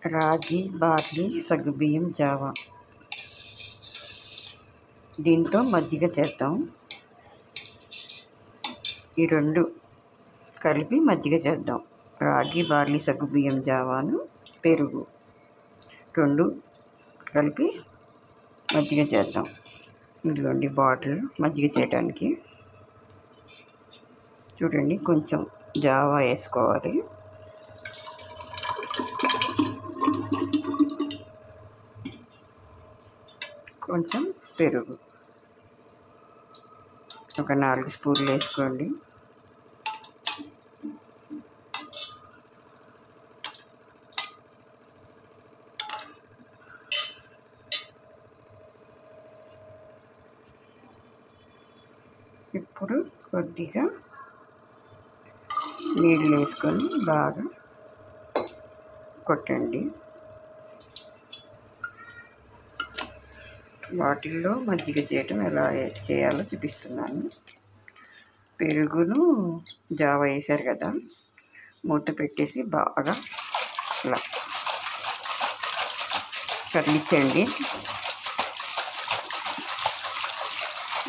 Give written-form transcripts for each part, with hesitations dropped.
రాగి, బార్లీ, సగ్గుబియ్యం జావా. దీంతో మజ్జిగ చేద్దాం. ఈ రెండు కలిపి మజ్జిగ చేద్దాం. రాగి, బార్లీ, సగ్గుబియ్యం జావాను, పెరుగు రెండు కలిపి మజ్జిగ చేద్దాం. ఇదిగోండి బాటిల్ మజ్జిగ చేయడానికి. చూడండి, కొంచెం జావా వేసుకోవాలి. కొంచెం పెరుగు ఒక 4 స్పూన్లు వేసుకోండి. ఇప్పుడు కొద్దిగా నీళ్ళు వేసుకొని బాగా కొట్టండి. వాటిల్లో మజ్జిగ చేయటం ఎలా చేయాలో చూపిస్తున్నాను. పెరుగును జావా వేసారు కదా, మూత పెట్టేసి బాగా ఇలా కదిలించండి.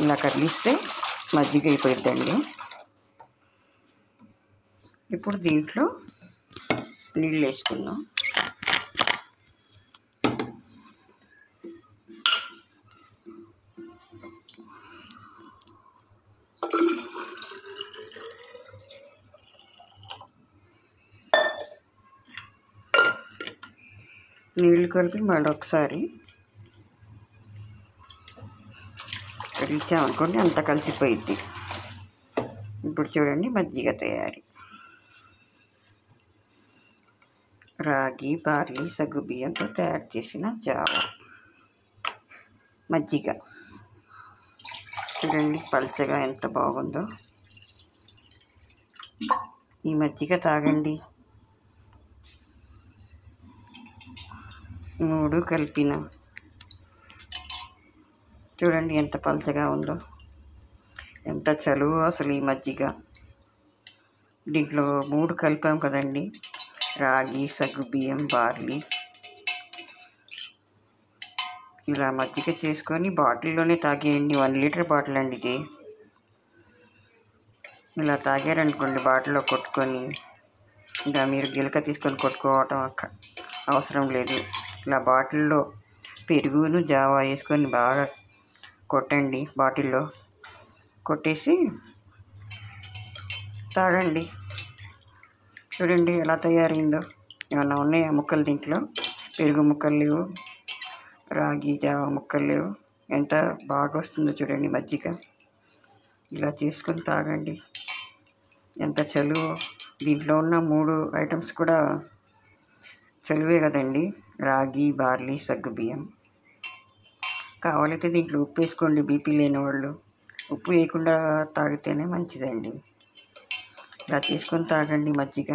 ఇలా కదిలిస్తే మజ్జిగ అయిపోయిద్దండి. ఇప్పుడు దీంట్లో నీళ్ళు వేసుకుందాం. నీళ్ళు కలిపి మరొకసారి కడిచామనుకోండి, అంతా కలిసిపోయిద్ది. ఇప్పుడు చూడండి మజ్జిగ తయారీ. రాగి, బార్లీ, సగ్గుబియ్యంతో తయారు చేసిన జావా మజ్జిగ. చూడండి పల్చగా ఎంత బాగుందో. ఈ మజ్జిగ తాగండి. 3 కలిపిన చూడండి ఎంత పల్చగా ఉందో, ఎంత చలువో అసలు ఈ మజ్జిగ. దీంట్లో 3 కలిపాం కదండి, రాగి, సగ్గుబియ్యం, బార్లీ. ఇలా మజ్జిగ చేసుకొని బాటిల్లోనే తాగేయండి. 1 లీటర్ బాటిల్ అండి ఇది. ఇలా తాగారనుకోండి బాటిల్లో కొట్టుకొని, ఇంకా మీరు గిలక తీసుకొని కొట్టుకోవటం అవసరం లేదు. ఇలా బాటిల్లో పెరుగును జావా వేసుకొని బాగా కొట్టండి. బాటిల్లో కొట్టేసి తాగండి. చూడండి ఎలా తయారైందో. ఏమన్నా ఉన్నాయా ముక్కలు దీంట్లో? పెరుగు ముక్కలు లేవు, రాగి జావా ముక్కలు లేవు. ఎంత బాగా వస్తుందో చూడండి మజ్జిగ. ఇలా చేసుకొని తాగండి. ఎంత చలువో. దీంట్లో ఉన్న 3 ఐటమ్స్ కూడా చలువే కదండి. రాగి, బార్లీ, సగ్గుబియ్యం. కావాలైతే దీంట్లో ఉప్పు వేసుకోండి, బీపీ లేని వాళ్ళు. ఉప్పు వేయకుండా తాగితేనే మంచిదండి. ఇలా చేసుకొని తాగండి మజ్జిగ.